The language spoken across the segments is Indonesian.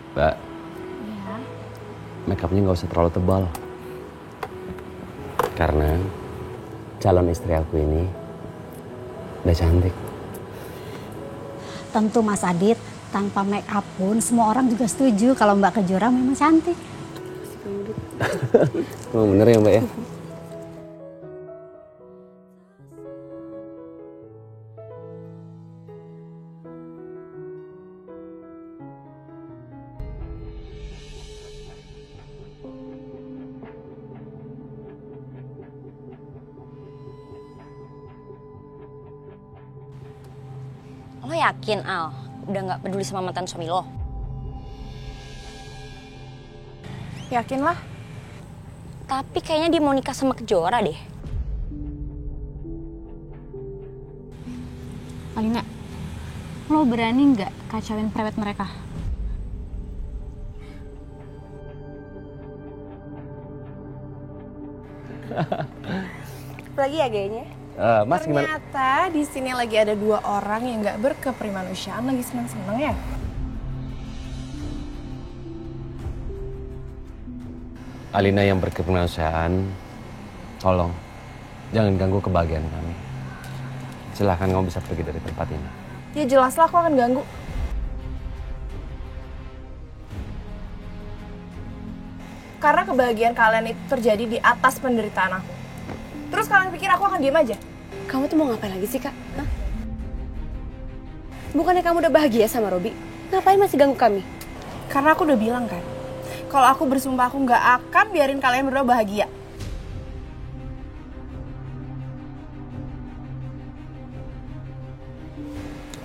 Mbak, Iya. makeupnya nggak usah terlalu tebal. Karena calon istri aku ini udah cantik. Tentu Mas Adit, tanpa make up pun semua orang juga setuju kalau Mbak Kejora memang cantik. Oh, bener ya Mbak ya? Lo yakin, Al? Udah gak peduli sama mantan suami lo? Yakin lah. Tapi kayaknya dia mau nikah sama Kejora deh. Alina, lo berani nggak kacauin prewed mereka? Lagi ya gayanya. Mas gimana? Ternyata di sini lagi ada dua orang yang nggak berkeprimanusiaan lagi seneng-seneng ya. Alina yang berkemanusiaan, tolong jangan ganggu kebahagiaan kami. Silahkan kamu bisa pergi dari tempat ini. Ya jelas lah aku akan ganggu. Karena kebahagiaan kalian itu terjadi di atas penderitaan aku. Terus kalian pikir aku akan diem aja? Kamu tuh mau ngapain lagi sih, Kak? Hah? Bukannya kamu udah bahagia sama Robi? Ngapain masih ganggu kami? Karena aku udah bilang kan, kalau aku bersumpah aku nggak akan biarin kalian berdua bahagia.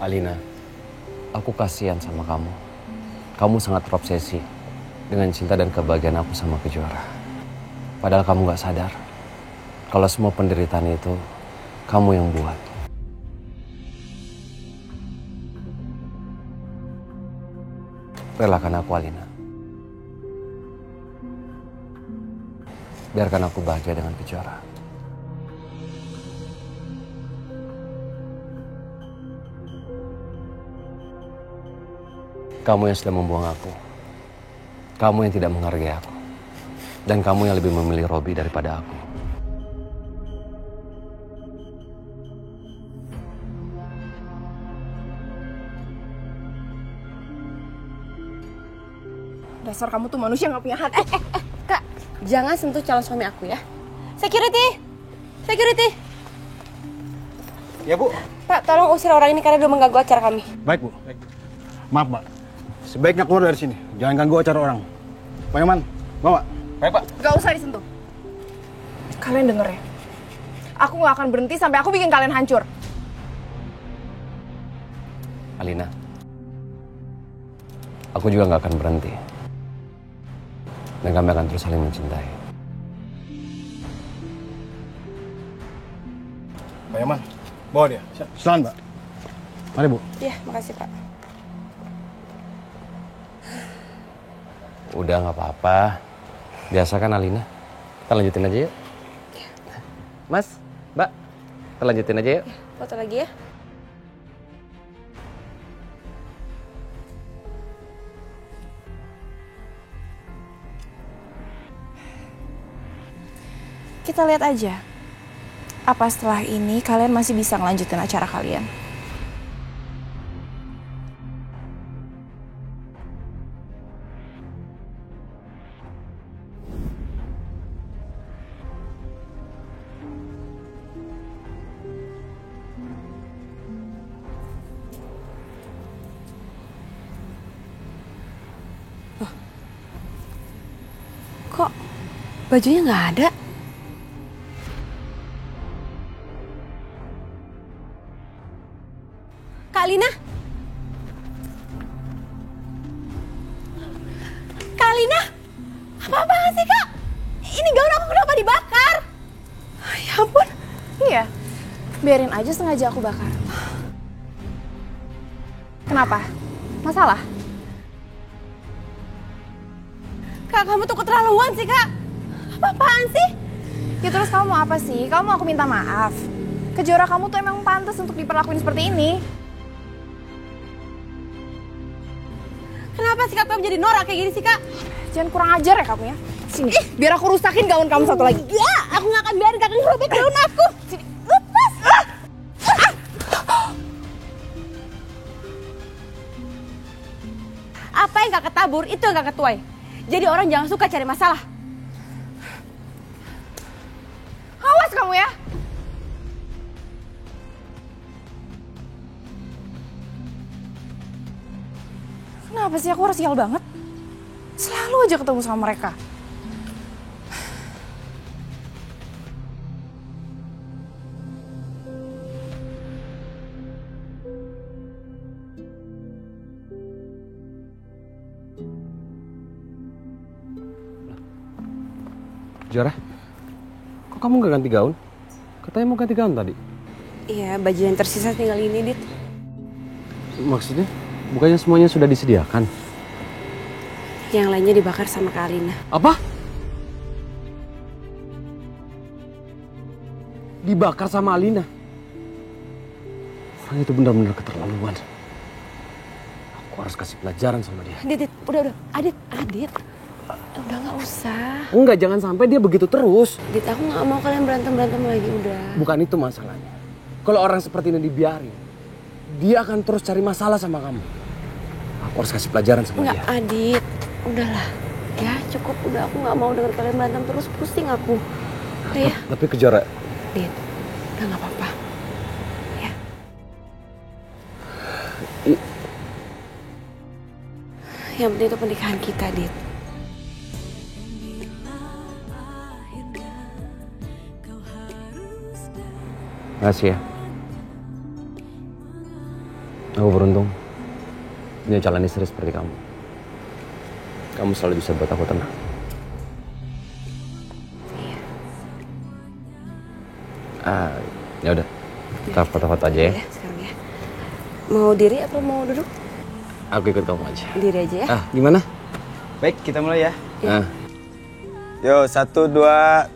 Alina, aku kasihan sama kamu. Kamu sangat terobsesi dengan cinta dan kebahagiaan aku sama Kejora. Padahal kamu gak sadar kalau semua penderitaan itu kamu yang buat. Relakan aku, Alina. Biarkan aku bahagia dengan Kejora. Kamu yang sudah membuang aku. Kamu yang tidak menghargai aku. Dan kamu yang lebih memilih Robi daripada aku. Dasar kamu tuh manusia nggak punya hati. Kak, jangan sentuh calon suami aku ya. Security! Security! Ya Bu. Pak, tolong usir orang ini karena dia mengganggu acara kami. Baik Bu. Baik. Maaf Pak. Sebaiknya keluar dari sini. Jangan ganggu acara orang. Pak Yaman, bawa. Baik Pak. Gak usah disentuh. Kalian denger ya. Aku nggak akan berhenti sampai aku bikin kalian hancur. Alina, aku juga gak akan berhenti. Dan kami akan terus saling mencintai. Pak Yaman, bawa dia. Silakan Pak. Mari Bu. Iya, makasih Pak. Udah gak apa-apa. Biasa kan Alina. Kita lanjutin aja yuk. Mas, Mbak, kita lanjutin aja yuk. Foto lagi ya. Kita lihat aja. Apa setelah ini kalian masih bisa ngelanjutin acara kalian? Kok bajunya nggak ada? Kak Lina? Kak Lina? Apa-apaan sih Kak? Ini gaun aku kenapa dibakar? Ya ampun. Iya. Biarin aja sengaja aku bakar. Kenapa? Masalah? Kak, kamu tuh keterlaluan sih Kak. Apa-apaan sih? Ya terus kamu mau apa sih? Kamu mau aku minta maaf? Kejora kamu tuh emang pantas untuk diperlakuin seperti ini. Kenapa sikap kamu jadi norak kayak gini sih, Kak? Jangan kurang ajar ya kamu ya. Sini, biar aku rusakin gaun kamu satu lagi. Enggak, aku nggak akan biarin kakak ngerobek gaun aku. Sini. Lepas. Apa yang kakak tabur, itu yang kakak tuai. Jadi orang jangan suka cari masalah. Awas kamu ya. Kenapa sih aku harus sial banget? Selalu aja ketemu sama mereka. Jora, kok kamu nggak ganti gaun? Katanya mau ganti gaun tadi. Iya, baju yang tersisa tinggal ini, Dit. Maksudnya, bukannya semuanya sudah disediakan? Yang lainnya dibakar sama Kak Alina. Apa? Dibakar sama Alina? Orang itu benar-benar keterlaluan. Aku harus kasih pelajaran sama dia. Dit, udah. Adit. Udah nggak usah. Enggak, jangan sampai dia begitu terus. Dit, aku nggak mau kalian berantem lagi, udah. Bukan itu masalahnya. Kalau orang seperti ini dibiarin, dia akan terus cari masalah sama kamu. Aku harus kasih pelajaran sama Nggak, dia. Adit. Udahlah. Ya, cukup. Udah, aku nggak mau denger kalian berantem terus. Pusing aku. Udah ya. Tapi Kejora, Dit, udah nggak apa-apa. Ya. Yang penting itu pernikahan kita, Dit. makasih ya. Aku beruntung punya calon istri seperti kamu. Kamu selalu bisa buat aku tenang. Iya. Ya udah, kita foto-foto aja ya. Ya, sekarang ya. Mau diri apa mau duduk? Aku ikut kamu aja. Diri aja ya. Gimana? Baik, kita mulai ya. Ah. Yo, 1, 2.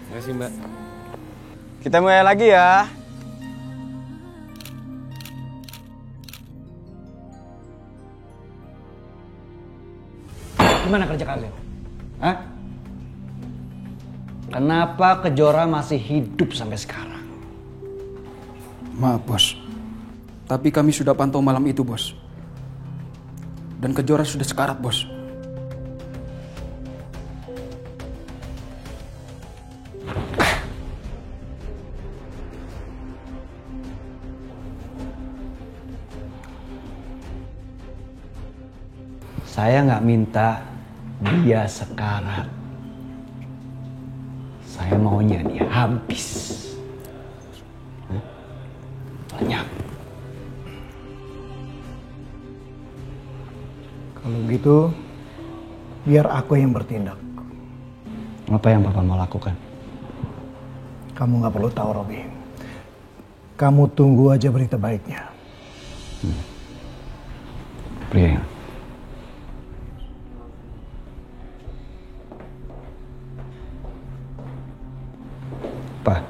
Makasih Mbak. Kita mulai lagi ya. Gimana kerja kalian? Hah? Kenapa Kejora masih hidup sampai sekarang? Maaf bos, tapi kami sudah pantau malam itu bos. Dan Kejora sudah sekarat bos. Saya nggak minta dia sekarat. Saya maunya dia habis. Banyak. Kalau gitu, biar aku yang bertindak. Apa yang Bapak mau lakukan? Kamu nggak perlu tahu, Robi. Kamu tunggu aja berita baiknya. Pria. Pak,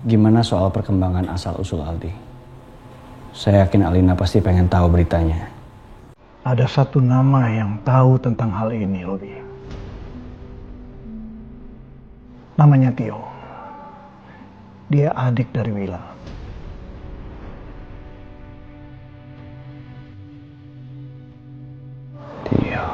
gimana soal perkembangan asal-usul Aldi? Saya yakin Alina pasti pengen tahu beritanya. Ada satu nama yang tahu tentang hal ini, Robi. Namanya Tio. Dia adik dari Wila. Tio.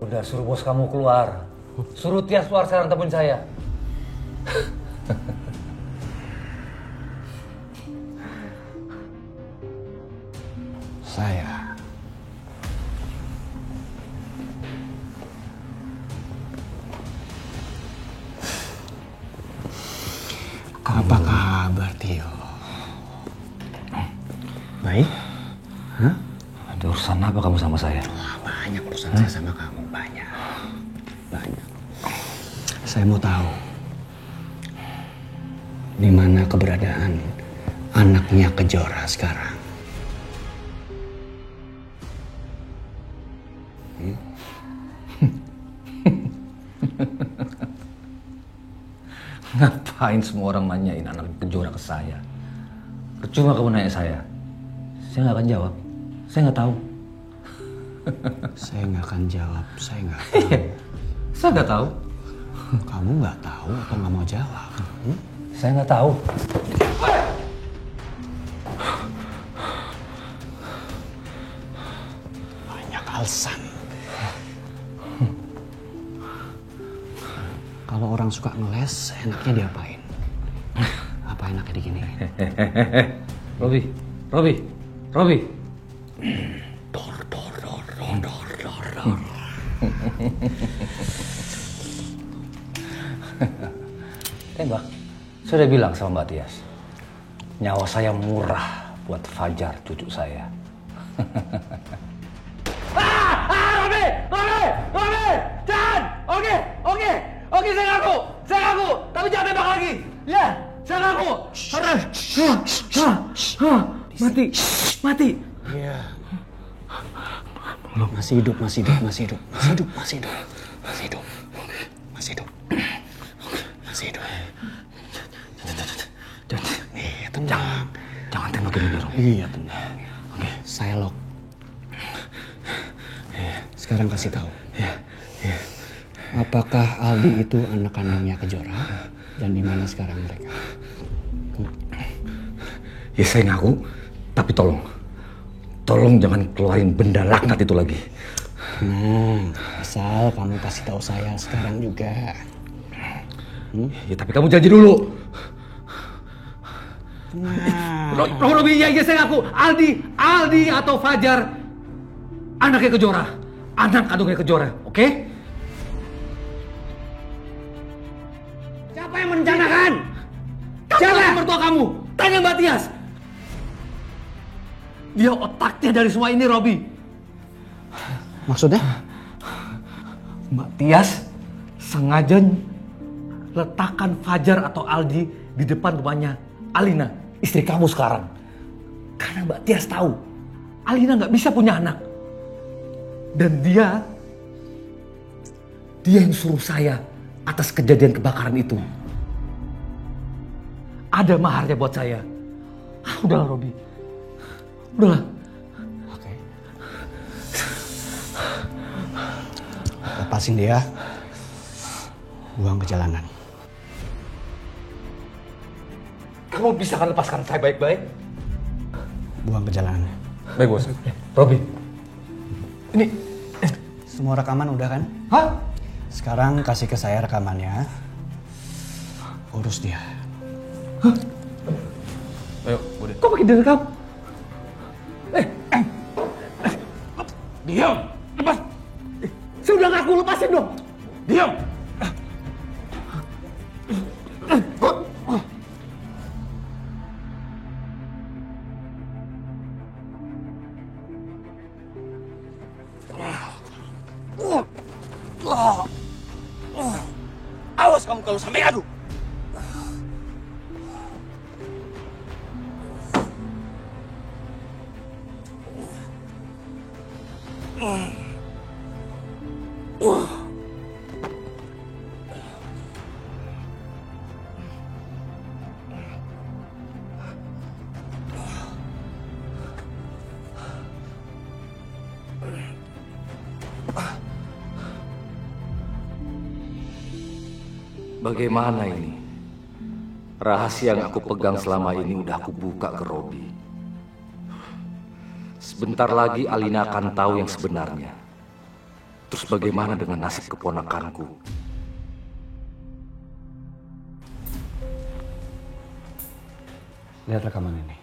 Udah suruh bos kamu keluar. Suruh Tias keluar sekarang temuin saya. Saya apa kabar, Tio? Baik. Hah? Ada urusan apa kamu sama saya? Banyak urusan saya sama kamu, banyak. Saya mau tahu di mana keberadaan anaknya Kejora sekarang. Ngapain semua orang nanyain anak Kejora ke saya? Percuma kamu nanya saya. Saya nggak akan jawab. Saya nggak tahu. Saya nggak akan jawab. Saya nggak tahu. Saya nggak tahu. Kamu nggak tahu atau nggak mau jawab? Saya nggak tahu. Banyak alasan. Kalau orang suka ngeles, enaknya diapain? Apa enaknya digini? Robi. Dor. Tembak. Saya udah bilang sama Mbak Tias. Nyawa saya murah buat Fajar, cucu saya. Robi! Jangan! Oke, saya ngaku! Tapi jangan tembak lagi! Ya, saya ngaku! Mati! Iya. Masih hidup. Tenang. Jangan tembakin dulu. Iya, tenang. Oke, saya lock. Sekarang kasih tahu. Apakah Aldi itu anak kandungnya Kejora? Dan di mana sekarang mereka? Ya saya ngaku, tapi tolong jangan keluarin benda laknat itu lagi. Nah, asal kamu kasih tahu saya sekarang juga. Ya tapi kamu janji dulu. Tenang. Robi, ya saya ngaku. Aldi atau Fajar, anaknya Kejora, anak kandungnya Kejora, oke? Siapa yang merencanakan? Siapa yang mertua kamu? Tanya Mbak Tias. Dia otaknya dari semua ini, Robi. Maksudnya? Mbak Tias sengaja letakkan Fajar atau Aldi di depan rumahnya Alina, istri kamu sekarang. Karena Mbak Tias tahu Alina nggak bisa punya anak. Dan dia yang suruh saya atas kejadian kebakaran itu. Ada maharnya buat saya. Udahlah, Robi. Udahlah. Oke. Lepasin dia. Buang ke jalanan. Kamu bisa kan lepaskan saya baik-baik? Buang ke jalanan. Baik, bos. Robi. Ini. Semua rekaman udah kan? Hah? Sekarang kasih ke saya rekamannya. Urus dia. Hah? Ayo, udah. Kok pakai direkam? Diam! Lepas! Saya udah ngaku, lepasin dong! Diam! Awas kamu kalau sampai adu! Bagaimana ini? Rahasia yang aku pegang selama ini udah aku buka ke Robi. Sebentar lagi Alina akan tahu yang sebenarnya. Terus bagaimana dengan nasib keponakanku? Lihat rekaman ini.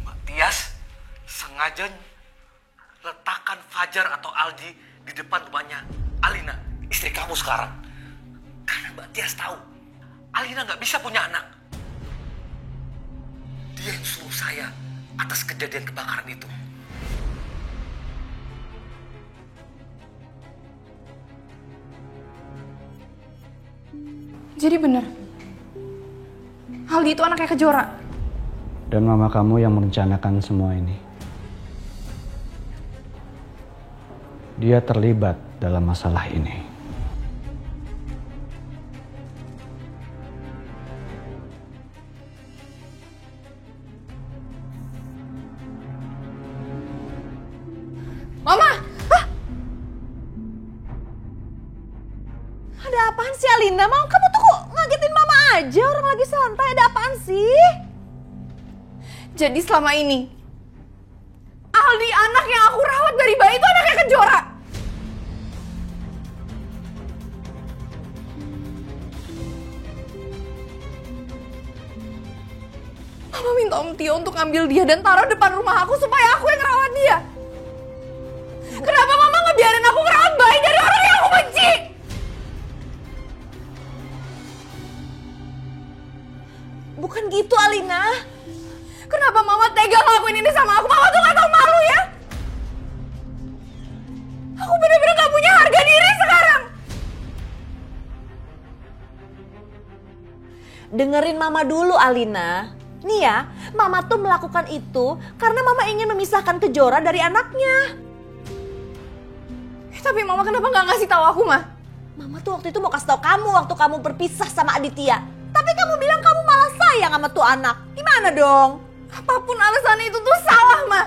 Mbak Tias sengaja letakkan Fajar atau Aldi di depan rumahnya Alina, istri kamu sekarang. Karena Mbak Tias tahu Alina nggak bisa punya anak. Dia yang suruh saya atas kejadian kebakaran itu. Jadi benar, Aldi itu anaknya Kejora. Dan mama kamu yang merencanakan semua ini. Dia terlibat dalam masalah ini. Mama! Ada apaan sih Alina? Mau kamu tuh kok ngagetin mama aja, orang lagi santai. Ada apaan sih? Jadi selama ini Aldi anak yang aku rawat dari bayi itu anaknya Kejora. Mama minta Om Tio untuk ambil dia dan taruh depan rumah aku supaya aku yang ngerawat dia. Kenapa Mama ngebiarin aku ngerawat bayi dari orang yang aku benci? Bukan gitu Alina. Kenapa Mama tega ngelakuin ini sama aku? Mama tuh gak tau malu ya? Aku bener-bener gak punya harga diri sekarang. Dengerin Mama dulu Alina. Nih ya, Mama tuh melakukan itu karena Mama ingin memisahkan Kejora dari anaknya. Tapi Mama kenapa gak ngasih tahu aku, Ma? Mama tuh waktu itu mau kasih tahu kamu waktu kamu berpisah sama Aditya. Tapi kamu bilang kamu malah sayang sama tuh anak. Gimana dong? Apapun alasannya itu tuh salah, Ma.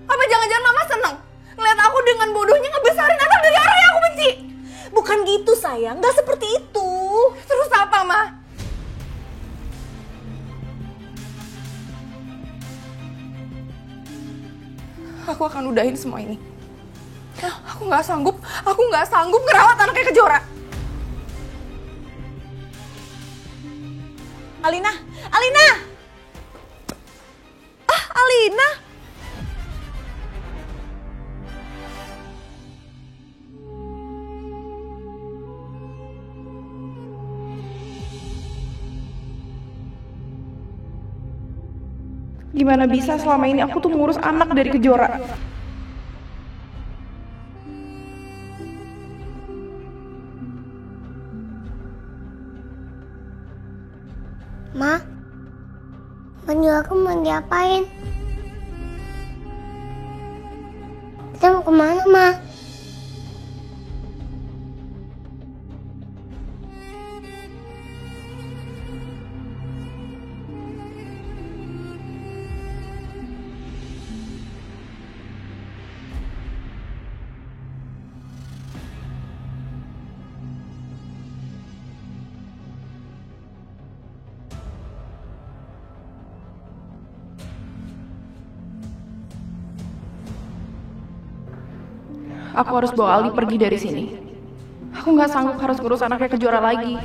Apa jangan-jangan Mama seneng ngeliat aku dengan bodohnya ngebesarin anak dari orang yang aku benci? Bukan gitu sayang, gak seperti itu. Terus apa, Ma? Aku akan udahin semua ini. Aku nggak sanggup ngerawat anaknya Kejora. Alina! Alina! Gimana bisa selama ini aku tuh ngurus anak dari Kejora? Ma, baju aku mau diapain? Kita mau kemana, Ma? Aku harus bawa Aldi pergi dari sini. Aku nggak sanggup harus ngurus anaknya Kejora lagi.